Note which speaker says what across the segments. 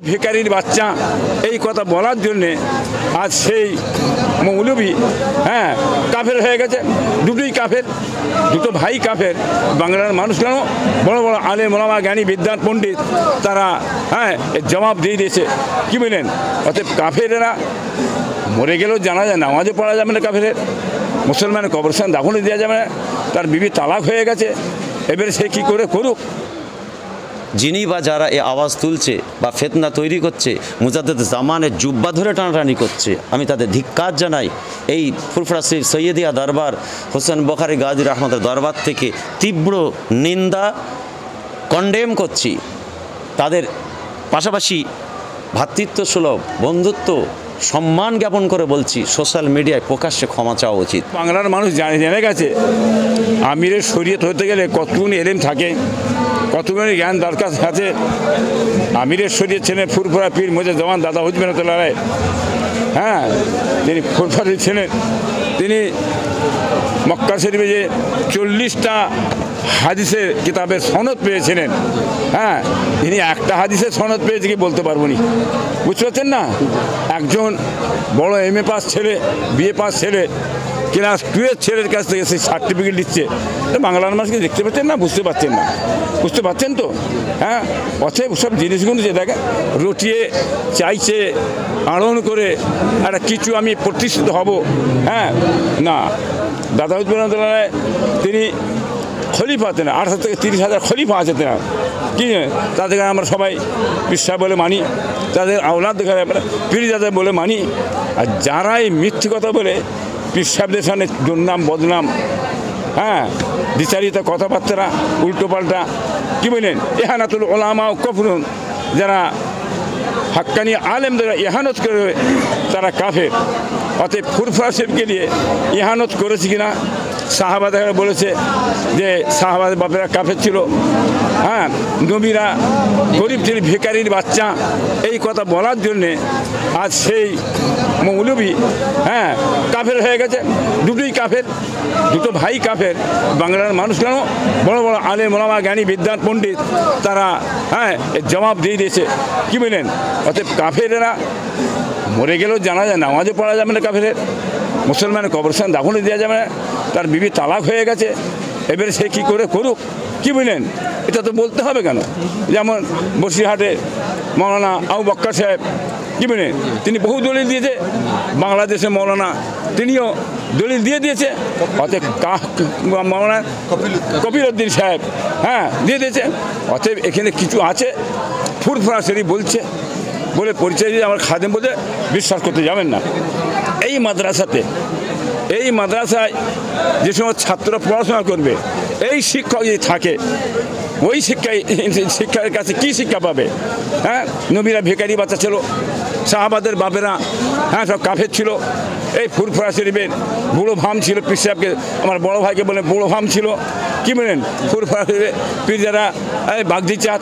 Speaker 1: ভিখারির বাচ্চা এই কথা বলার জন্যে আজ সেই মৌলবী কাফের হয়ে গেছে। দুটোই কাফের, দুটো ভাই কাফের। বাংলার মানুষ কেন বড় বড় আলেম ওলামা জ্ঞানী বিদ্যান পণ্ডিত তারা জবাব দিয়ে দিয়েছে। কি বলেন? অতএব কাফেরেরা মরে গেলেও জানা যায়, নামাজও পড়া যাবে না কাফেরের, মুসলমানের কবরস্থান দাফনও দেওয়া যাবে না, তার বিবি তালাক হয়ে গেছে, এবারে সে কী করে করুক।
Speaker 2: যিনি বা যারা এই আওয়াজ তুলছে বা ফিতনা তৈরি করছে, মুজাদ্দেদ জামানের জুব্বা ধরে টানাটানি করছে, আমি তাদের ধিক্কার জানাই। এই ফুরফুরা সৈয়দিয়া দরবার, হোসেন বখারি গাজী রহমতের দরবার থেকে তীব্র নিন্দা কন্ডেম করছি। তাদের পাশাপাশি ভ্রাতৃত্ব সুলভ বন্ধুত্ব সম্মান জ্ঞাপন করে বলছি, সোশ্যাল মিডিয়ায় প্রকাশ্যে ক্ষমা চাওয়া উচিত।
Speaker 1: বাংলার মানুষ জেনে গেছে আমিরের শরীয়ত হতে গেলে কতগুলি এলেম থাকে, কতগুলি জ্ঞান দরকার আছে। আমিরের শরীয়ত ছিলেন ফুরফুরা পীর মুজাদ্দেদ জামান দাদা হুজুর রহমাতুল্লাহ আলাইহি। তিনি ফুরফুরা ছিলেন। তিনি মক্কা শরীফে যে 40টা হাদিসের কিতাবের সনদ পেয়েছিলেন, তিনি একটা হাদিসের সনদ পেয়েছে কি বলতে পারবো নি। বুঝতে পারছেন না? একজন বড় MA পাস ছেলে, BA পাস ছেলে ক্লাস 2 ছেলের কাছ থেকে সেই সার্টিফিকেট দিচ্ছে। বাংলার মানুষকে দেখতে পাচ্ছেন না? বুঝতে পারছেন না? বুঝতে পারছেন তো? অতএব সব জিনিসগুলো যে দেখে রটিয়ে চাইছে আড়ন করে একটা কিছু আমি প্রতিষ্ঠিত হব, না। দাদা হুজুর রহমাতুল্লাহ আলাইহি তিনি খলিফা, তেনা 18 থেকে 30,000 খলিফা আছে তেনা। কি তাদেরকে আমরা সবাই বিশ্বাস বলে মানি, তাদের আওলাদ দেখে আমরা পীরজাদা বলে মানি। আর যারাই মিথ্যে কথা বলে পীর সাহেবদের সামনে দুর্নাম বদনাম, দ্বিচারিত কথাবার্তা উল্টোপাল্টা, কি বলেন, ইহানাতুল উলামা ও কুফরুন, যারা হাক্কানি আলেমদের ইহানত করে তারা কাফের। অতএব ফুরফুরা শরীফকে নিয়ে ইহানত করেছে কিনা সাহাবাদের বলেছে যে সাহাবাদের বাপেরা কাফের ছিল, নবীরা গরিব ছিল, ভিখারির বাচ্চা এই কথা বলার জন্যে আজ সেই মৌলবী কাফের হয়ে গেছে। দুটোই কাফের, দুটো ভাই কাফের। বাংলার মানুষ কেন বড় বড় আলেম ওলামা জ্ঞানী বিদ্যান পণ্ডিত তারা জবাব দিয়ে দিয়েছে। কি বলেন? অতএব কাফেরেরা মরে গেলেও জানা যায়, নামাজও পড়া যাবে না কাফেরের, মুসলমানের কবরস্থান দাফনও দেওয়া যাবে না, তার বিবি তালাক হয়ে গেছে, এবারে সে কী করে করুক। কি বলেন? এটা তো বলতে হবে কেন? যেমন বসিরহাটে মৌলানা আবু বক্কর সাহেব, কি বলেন, তিনি বহু দলিল দিয়েছে। বাংলাদেশের মৌলানা তিনিও দলিল দিয়ে দিয়েছে। অতএব মৌলানা কপিল উদ্দিন সাহেব দিয়ে দিয়েছে। অতএব এখানে কিছু আছে। ফুরফুরা শরীফ বলছে বলে পরিচয় দিয়ে আমার খাদেম বলে বিশ্বাস করতে যাবেন না। এই মাদ্রাসায় যে সময় ছাত্ররা পড়াশোনা করবে, এই শিক্ষক যদি থাকে, ওই শিক্ষার কাছে কি শিক্ষা পাবে? নবীরা ভিখারি বাচ্চা ছিল, সাহাবাদের বাপেরা সব কাফের ছিল। এই ফুরফুরা শরীফের বুড়ো ভাম ছিল, পীর সাহেবকে আমার বড় ভাইকে বলে বুড়ো ভাম ছিল। কি বলেন? ফুরফুরা শরীফে পীর যারা বাগদি চাঁদ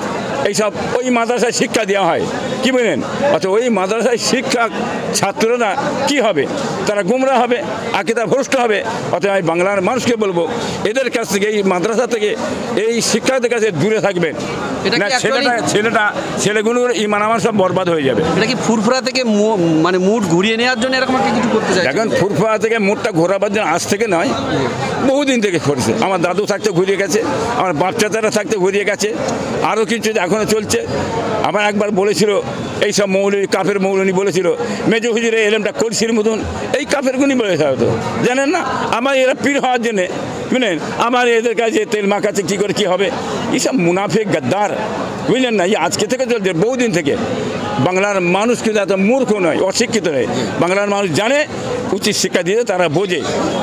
Speaker 1: এইসব ওই মাদ্রাসায় শিক্ষা দেওয়া হয়। কি বলেন? অথবা ওই মাদ্রাসায় শিক্ষক ছাত্ররা কি হবে? তারা গুমরা হবে, আকিদা ভ্রষ্ট হবে। অতএব আমি বাংলার মানুষকে বলবো এদের কাছ থেকে, এই মাদ্রাসা থেকে, এই শিক্ষকদের কাছে দূরে থাকবেন। ছেলেগুলোর ইমান আমার সব বরবাদ হয়ে যাবে।
Speaker 3: এটা কি ফুরফুরা থেকে মানে মুড ঘুরিয়ে নেওয়ার জন্য এরকম একটা কিছু করতে চাই?
Speaker 1: এখন ফুরফুরা থেকে মুডটা ঘোরাবার জন্য আজ থেকে নয়, বহুদিন থেকে করেছে। আমার দাদু থাকতে ঘুরিয়ে গেছে, আমার বাচ্চারা থাকতে ঘুরিয়ে গেছে, আরও কিছু এখনও চলছে। আমার একবার বলেছিল এইসব মৌলবী, কাফের মৌলবী বলেছিল মেজো হুজুরে এলেমটা করছির মতন, এই কাফেরগুনি বলেছে হয়তো, জানেন না? আমার এরা পীর হওয়ার জন্যে, বুঝলেন, আমার এদের কাছে তেল মাখাচ্ছে কী করে কী হবে, এইসব মুনাফিক গাদ্দার, বুঝলেন না? এই আজকে থেকে চলছে, বহুদিন থেকে। বাংলার মানুষ কিন্তু এত মূর্খ নয়, অশিক্ষিত নয়। বাংলার মানুষ জানে, উচিত শিক্ষা দিয়ে তারা বোঝে,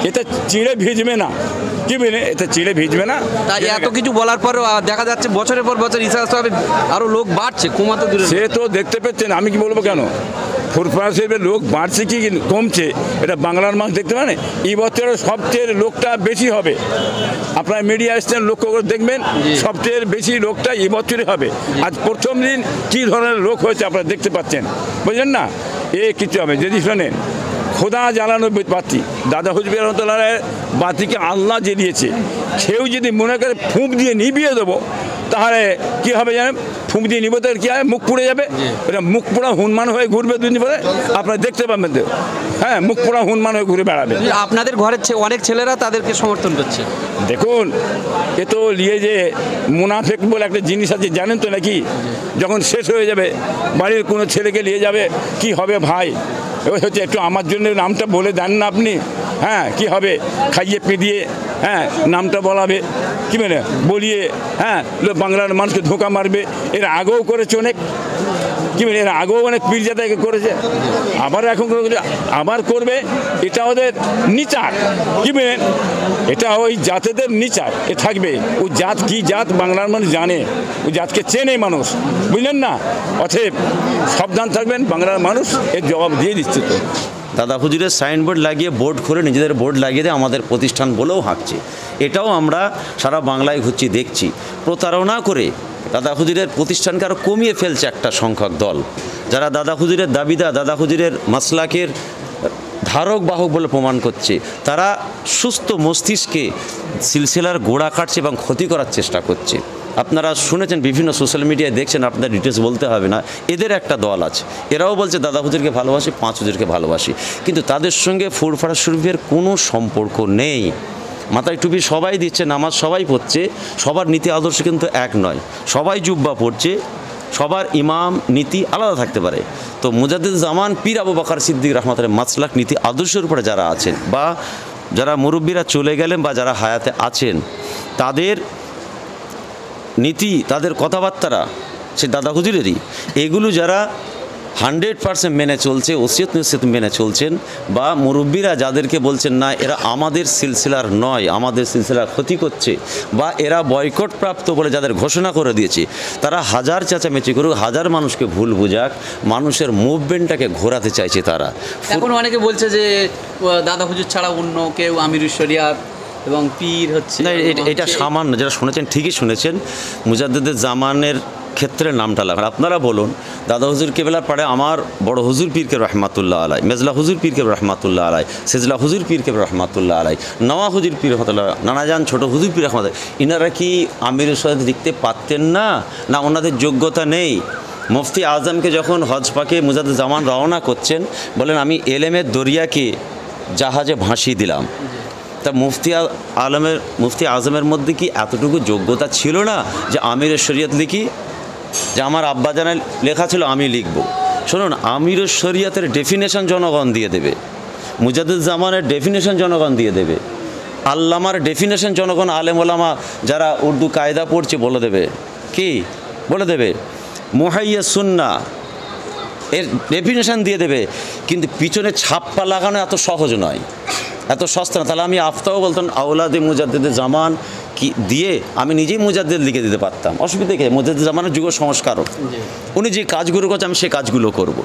Speaker 1: এটা চিড়ে ভিজবে না। কি বলে? এটা চিড়ে ভিজবে না।
Speaker 3: তাই এত কিছু বলার পরও দেখা যাচ্ছে বছরের পর বছর ইসা সাহেব আরও লোক বাড়ছে, কমাতে দূরে।
Speaker 1: সে তো দেখতে পাচ্ছেন, আমি কি বলবো কেন? ফুরফুরা শরীফের লোক বাড়ছে কি কমছে এটা বাংলার মানুষ দেখতে পারে। এই বছর সবচেয়ে লোকটা বেশি হবে। আপনার মিডিয়া এসছেন, লক্ষ্য করে দেখবেন, সবচেয়ে বেশি লোকটা এই বছরই হবে। আজ প্রথম দিন কী ধরনের লোক হয়েছে আপনারা দেখতে পাচ্ছেন, বুঝলেন না? কিছু হবে যদি শোনেন, খোদা জ্বালানো বাতি, দাদা হুজুর রহমাতুল্লাহ বাতিকে আল্লাহ জ্বালিয়েছে। কেউ যদি মনে করে ফুঁক দিয়ে নিভিয়ে দেবো, তাহলে কি হবে জানেন, ফুঁক দিয়ে নিব তো কি হয়, মুখ পুড়ে যাবে। এটা মুখ পোড়া হুনমান হয়ে ঘুরবে দুদিন পরে, আপনারা দেখতে পাবেন তো। হ্যাঁ, মুখ পোড়া হুনমান হয়ে ঘুরে বেড়াবে।
Speaker 3: আপনাদের ঘরের অনেক ছেলেরা তাদেরকে সমর্থন করছে।
Speaker 1: দেখুন, এ তো নিয়ে যে মুনাফেক বলে একটা জিনিস আছে জানেন তো নাকি, যখন শেষ হয়ে যাবে বাড়ির কোনো ছেলেকে নিয়ে যাবে, কি হবে ভাই? এবার হচ্ছে একটু আমার জন্য নামটা বলে দেন না আপনি। হ্যাঁ, কি হবে, খাইয়ে পিদিয়ে হ্যাঁ নামটা বলাবে, কি মানে বলিয়ে হ্যাঁ বাংলার মানুষকে ধোঁকা মারবে। এর আগেও করেছে অনেক, কি মানে এর আগেও অনেক পীরজাদাকে করেছে, আবার এখন আবার করবে। এটা ওদের নিচার, কি বলেন, এটা ওই জাতেদের নিচার এ থাকবে। ওই জাত কি জাত বাংলার মানুষ জানে, ওই জাতকে চেনে মানুষ, বুঝলেন না? অতএব সাবধান থাকবেন, বাংলার মানুষ এর জবাব দিয়ে দিচ্ছে। তো
Speaker 2: দাদা হুজুরের সাইনবোর্ড লাগিয়ে বোর্ড করে নিজেদের বোর্ড লাগিয়ে দিয়ে আমাদের প্রতিষ্ঠান বলেও হাঁকছে। এটাও আমরা সারা বাংলায় ঘুরছি, দেখছি। প্রতারণা করে দাদা হুজুরের প্রতিষ্ঠানকে আরও কমিয়ে ফেলছে একটা সংখ্যক দল, যারা দাদা হুজুরের দাবিদার, দাদা হুজুরের মাসলাকের ধারক বাহক বলে প্রমাণ করছে। তারা সুস্থ মস্তিষ্কে সিলসিলার গোড়া কাটছে এবং ক্ষতি করার চেষ্টা করছে। আপনারা শুনেছেন, বিভিন্ন সোশ্যাল মিডিয়ায় দেখছেন, আপনার ডিটেলস বলতে হবে না। এদের একটা দল আছে, এরাও বলছে দাদা হুজুরকে ভালোবাসি, পাঁচ হুজুরকে ভালোবাসি, কিন্তু তাদের সঙ্গে ফুরফুরা শরীফের কোনো সম্পর্ক নেই। মাথায় টুপি সবাই দিচ্ছে, নামাজ সবাই পড়ছে, সবার নীতি আদর্শ কিন্তু এক নয়। সবাই জুব্বা পড়ছে, সবার ইমাম নীতি আলাদা থাকতে পারে। তো মুজাদ্দিদ জামান পীর আবু বকর সিদ্দিক রহমাতুল্লাহ মাসলাক নীতি আদর্শের উপরে যারা আছেন, বা যারা মুরব্বীরা চলে গেলেন, বা যারা হায়াতে আছেন, তাদের নীতি, তাদের কথাবার্তারা সে দাদা হুজুরেরই, এগুলো যারা 100% মেনে চলছে, ওসিয়ত নসিহত মেনে চলছেন, বা মুরব্বীরা যাদেরকে বলছেন না এরা আমাদের সিলসিলার নয়, আমাদের সিলসিলার ক্ষতি করছে, বা এরা বয়কট প্রাপ্ত বলে যাদের ঘোষণা করে দিয়েছে, তারা হাজার চেঁচামেচি করুক, হাজার মানুষকে ভুল বুঝাক, মানুষের মুভমেন্টটাকে ঘোরাতে চাইছে তারা।
Speaker 3: এখন অনেকে বলছে যে দাদা হুজুর ছাড়া অন্য কেউ আমিরুল শরিয়াত এবং পীর হচ্ছে
Speaker 2: না, এটা সামান্য, যারা শুনেছেন ঠিকই শুনেছেন। মুজাদ্দিদের জামানের ক্ষেত্রে নামটা লাগান। আপনারা বলুন, দাদা হুজুর কেবলার পাড়ে আমার বড় হুজুর পীরকে রহমাতুল্লাহ আলাই, মেজলা হুজুর পীরকে রহমাতুল্লাহ আলাই, সেজলা হুজুর পীরকে রহমাতুল্লাহ আলাই, নওয়া হুজুর পীর রহমাতুল্লাহ, নানাজান ছোট হুজুর পীর রহমাত, ইনারা কি আমিরের সাথে লিখতে পারতেন না? না ওনাদের যোগ্যতা নেই? মুফতি আজমকে যখন হজ পাকে মুজাদ্দিদ জামান রওনা করছেন, বলেন আমি এলেমের দরিয়াকে জাহাজে ভাসিয়ে দিলাম। তা মুফতি আজমের মধ্যে কি এতটুকু যোগ্যতা ছিল না যে আমিরের শরিয়ত লিখি, যে আমার আব্বাজানের লেখা ছিল আমি লিখব? শুনুন, আমিরের শরিয়তের ডেফিনেশন জনগণ দিয়ে দেবে, মুজাদ্দিদ জামানের ডেফিনেশন জনগণ দিয়ে দেবে, আল্লামার ডেফিনেশন জনগণ, আলেম ওলামা যারা উর্দু কায়দা পড়ছে বলে দেবে, কি বলে দেবে, মুহাইয়া সুন্না এর ডেফিনেশন দিয়ে দেবে। কিন্তু পিছনে ছাপ্পা লাগানো এত সহজ নয়, এত সস্তা না। তাহলে আমি আফতাও বলতাম আওলাদে মুজাদ্দিদে জামান কি দিয়ে আমি নিজেই মুজাদ্দিদ লিখে দিতে পারতাম, অসুবিধা কি? মুজাদ্দিদ জামানের যুগ সংস্কারক, উনি যে কাজগুলো করছে আমি সেই কাজগুলো করব।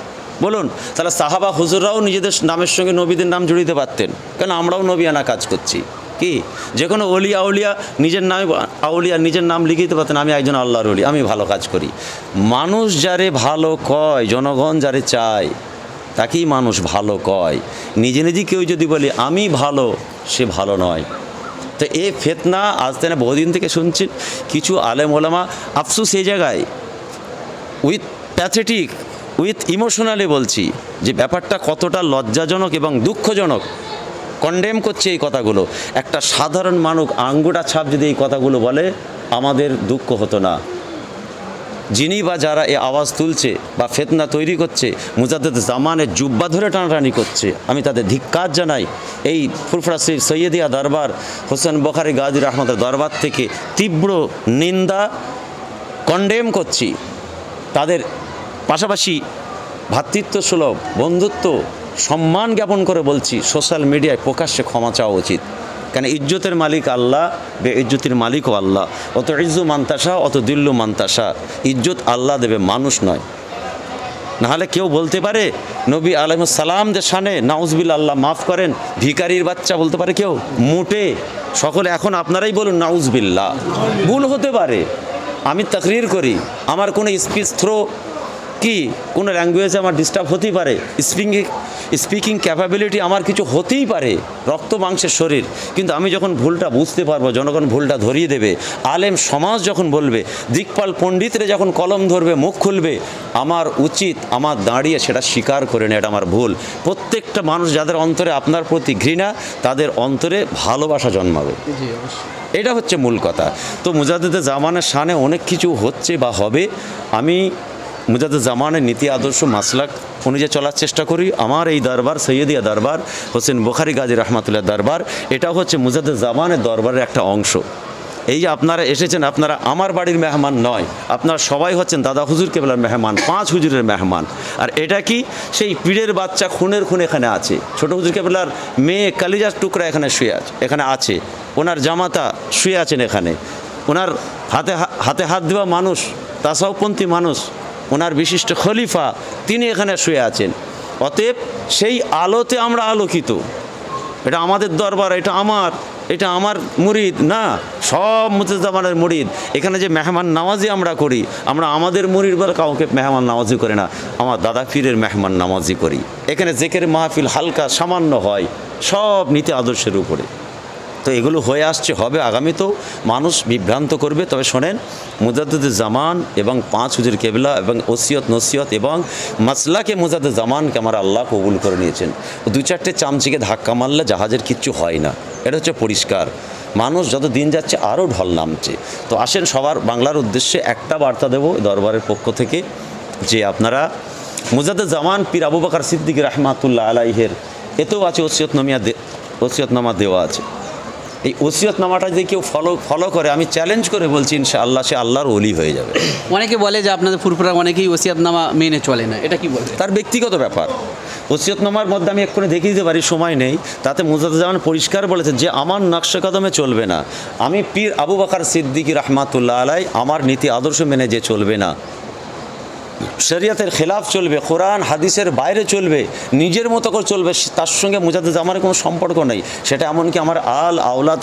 Speaker 2: বলুন, তাহলে সাহাবা হুজুররাও নিজেদের নামের সঙ্গে নবীদের নাম জড়িয়ে পারতেন, কেন আমরাও নবিয়ানা কাজ করছি। কি যে কোনো অলি আউলিয়া নিজের নামে আউলিয়া নিজের নাম লিখে দিতে পারতেন, আমি একজন আল্লাহর অলি, আমি ভালো কাজ করি। মানুষ যারে ভালো কয়, জনগণ যারে চায়, তাকেই মানুষ ভালো কয়। নিজে নিজে কেউ যদি বলে আমি ভালো, সে ভালো নয়। তো এই ফেতনা আজ থেকে বহুদিন থেকে শুনছি। কিছু আলেম ওলামা আফসোস এই জায়গায় উইথ প্যাথেটিক, উইথ ইমোশনালি বলছি, যে ব্যাপারটা কতটা লজ্জাজনক এবং দুঃখজনক, কন্ডেম করছে এই কথাগুলো। একটা সাধারণ মানুষ আঙ্গুটা ছাপ যদি এই কথাগুলো বলে, আমাদের দুঃখ হতো না। যিনি বা যারা এই আওয়াজ তুলছে বা ফেতনা তৈরি করছে, মুজাদ্দিদ জামানের জুব্বা ধরে টানাটানি করছে, আমি তাদের ধিক্কার জানাই। এই ফুরফুরা সৈয়দিয়া দরবার, হোসেন বখারি গাজী রহমতের দরবার থেকে তীব্র নিন্দা, কন্ডেম করছি। তাদের পাশাপাশি ভ্রাতৃত্ব সুলভ, বন্ধুত্ব, সম্মান জ্ঞাপন করে বলছি, সোশ্যাল মিডিয়ায় প্রকাশ্যে ক্ষমা চাওয়া উচিত। কেন ইজ্জতের মালিক আল্লাহ, বে ইজ্জতির মালিকও আল্লাহ। অত ইজ্জু মান্তাসা, অত দিল্লু মান্তাসা। ইজ্জত আল্লাহ দেবে, মানুষ নয়। নাহলে কেউ বলতে পারে নবী আলাইহিস সালাম যে শানে নাউজুবিল্লাহ, আল্লাহ মাফ করেন, ভিখারির বাচ্চা বলতে পারে কেউ? মোটে সকলে এখন আপনারাই বলুন নাউজুবিল্লাহ। ভুল হতে পারে, আমি তাকরির করি, আমার কোনো স্পিচ থ্রো কি কোনো ল্যাঙ্গুয়েজে আমার ডিস্টার্ব হতেই পারে, স্পিকিং ক্যাপাবিলিটি আমার কিছু হতেই পারে, রক্ত মাংসের শরীর, কিন্তু আমি যখন ভুলটা বুঝতে পারবো, জনগণ ভুলটা ধরিয়ে দেবে, আলেম সমাজ যখন বলবে, দিকপাল পণ্ডিতরা যখন কলম ধরবে, মুখ খুলবে, আমার উচিত আমার দাঁড়িয়ে সেটা স্বীকার করে নেয়, এটা আমার ভুল। প্রত্যেকটা মানুষ যাদের অন্তরে আপনার প্রতি ঘৃণা, তাদের অন্তরে ভালোবাসা জন্মাবে, এটা হচ্ছে মূল কথা। তো মুজাদ্দেদে জামানের শানে অনেক কিছু হচ্ছে বা হবে। আমি মুজাদ্দেদ জামানের নীতি আদর্শ মাসলাক অনুযায়ী চলার চেষ্টা করি। আমার এই দরবার সৈয়দিয়া দরবার, হোসেন বুখারী গাজী রহমাতুল্লাহ দরবার, এটাও হচ্ছে মুজাদ্দেদ জামানের দরবারের একটা অংশ। এই যে আপনারা এসেছেন, আপনারা আমার বাড়ির মেহমান নয়, আপনারা সবাই হচ্ছেন দাদা হুজুর কেবলার মেহমান, 5 হুজুরের মেহমান। আর এটা কি, সেই পীরের বাচ্চা খুনের খুন এখানে আছে, ছোট হুজুর কেবলার মেয়ে কালিজার টুকরা এখানে শুয়ে আছে, এখানে আছে, ওনার জামাতা শুয়ে আছেন এখানে, ওনার হাতে হাত দেওয়া মানুষ, তাসাউপন্থী মানুষ, ওনার বিশিষ্ট খলিফা, তিনি এখানে শুয়ে আছেন। অতএব সেই আলোতে আমরা আলোকিত। এটা আমাদের দরবার, এটা আমার মুরিদ না, সব মুজাদ্দেদ জামানের মুরিদ। এখানে যে মেহমান নামাজি আমরা করি, আমরা আমাদের মুরিদ বলে কাউকে মেহমান নামাজি করি না, আমার দাদা পীরের মেহমান নামাজি করি। এখানে জেকের মাহফিল হালকা সামান্য হয়, সব নীতি আদর্শের উপরে। তো এগুলো হয়ে আসছে, হবে, আগামীতেও মানুষ বিভ্রান্ত করবে। তবে শোনেন, মুজাদ্দেদে জামান এবং 5 হুজুর কেবলা এবং ওসিয়ত নসিয়ত এবং মাসলাকে মুজাদ্দেদ জামানকে আমার আল্লাহ কবুল করে নিয়েছেন। 2-4টে চামচিকে ধাক্কা মারলে জাহাজের কিচ্ছু হয় না, এটা হচ্ছে পরিষ্কার। মানুষ যত দিন যাচ্ছে আরও ঢল নামছে। তো আসেন, সবার বাংলার উদ্দেশ্যে একটা বার্তা দেব দরবারের পক্ষ থেকে, যে আপনারা মুজাদ্দেদ জামান পীর আবু বকর সিদ্দিক রহমাতুল্লাহ আলাইহের এতেও আছে ওসিয়তনামা দেওয়া আছে। এই ওসিয়তনামাটা যদি কেউ ফলো করে, আমি চ্যালেঞ্জ করে বলছি, ইনশাআল্লাহ সে আল্লাহর ওলি হয়ে যাবে।
Speaker 3: অনেকে বলে যে আপনাদের ফুরফুরা অনেকেই ওসিয়তনামা মেনে চলে না, এটা কি বলবে?
Speaker 2: তার ব্যক্তিগত ব্যাপার। ওসিয়তনামার মধ্যে আমি এক্ষুনি দেখিয়ে দিতে পারি, সময় নেই, তাতে মুজাদ্দেদ জামান পরিষ্কার বলেছে যে আমার নকশা কদমে চলবে না, আমি পীর আবু বকর সিদ্দিক রহমাতুল্লাহ আলাই আমার নীতি আদর্শ মেনে যে চলবে না, শরিয়তের খেলাফ চলবে, কোরআন হাদিসের বাইরে চলবে, নিজের মতো করে চলবে, তার সঙ্গে মুজাদ্দেদ জামানের কোনো সম্পর্ক নেই। সেটা এমনকি আমার আওলাদ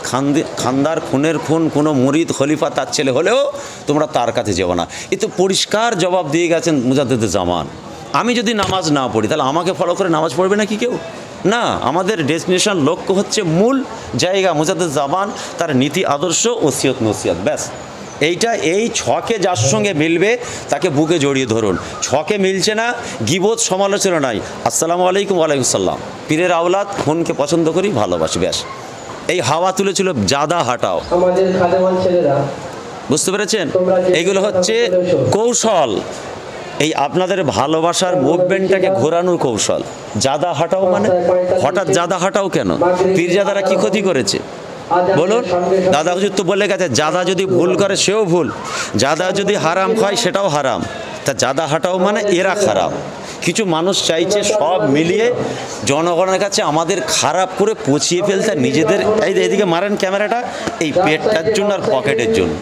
Speaker 2: খানদার খুনের খুন কোনো মুরিদ খলিফা তার ছেলে হলেও তোমরা তার কাছে যেও না। এ তো পরিষ্কার জবাব দিয়ে গেছেন মুজাদ্দেদ জামান। আমি যদি নামাজ না পড়ি, তাহলে আমাকে ফলো করে নামাজ পড়বে না কি কেউ? না, আমাদের ডেস্টিনেশন, লক্ষ্য হচ্ছে মূল জায়গা মুজাদ্দেদ জামান, তার নীতি আদর্শ, ওসিয়ত নসিহত, ব্যাস। এই ছকে যার সঙ্গে মিলবে তাকে বুকে জড়িয়ে ধরুন। ছকে মিলছে না, গিবত সমালোচনা নাই, আসসালামু আলাইকুম ওয়ালাইকুম সাল্লাম, পীরের আওলাদ খুনকে পছন্দ করি, ভালোবাসি, ব্যাস। এই হাওয়া তুলেছিল জাদা হাটাও, বুঝতে পেরেছেন? এইগুলো হচ্ছে কৌশল, এই আপনাদের ভালোবাসার মুভমেন্টটাকে ঘোরানোর কৌশল। জাদা হাটাও মানে হঠাৎ জাদা হাটাও কেন? পীরজাদারা কি ক্ষতি করেছে বলুন? দাদা হুজুর তো বলে গেছে, জাদা যদি ভুল করে সেও ভুল, জাদা যদি হারাম খায় সেটাও হারাম। তা জাদা হাটাও মানে এরা খারাপ। কিছু মানুষ চাইছে সব মিলিয়ে জনগণের কাছে আমাদের খারাপ করে পচিয়ে ফেলতে, নিজেদের এইদিকে মারেন ক্যামেরাটা, এই পেটটার জন্য আর পকেটের জন্য।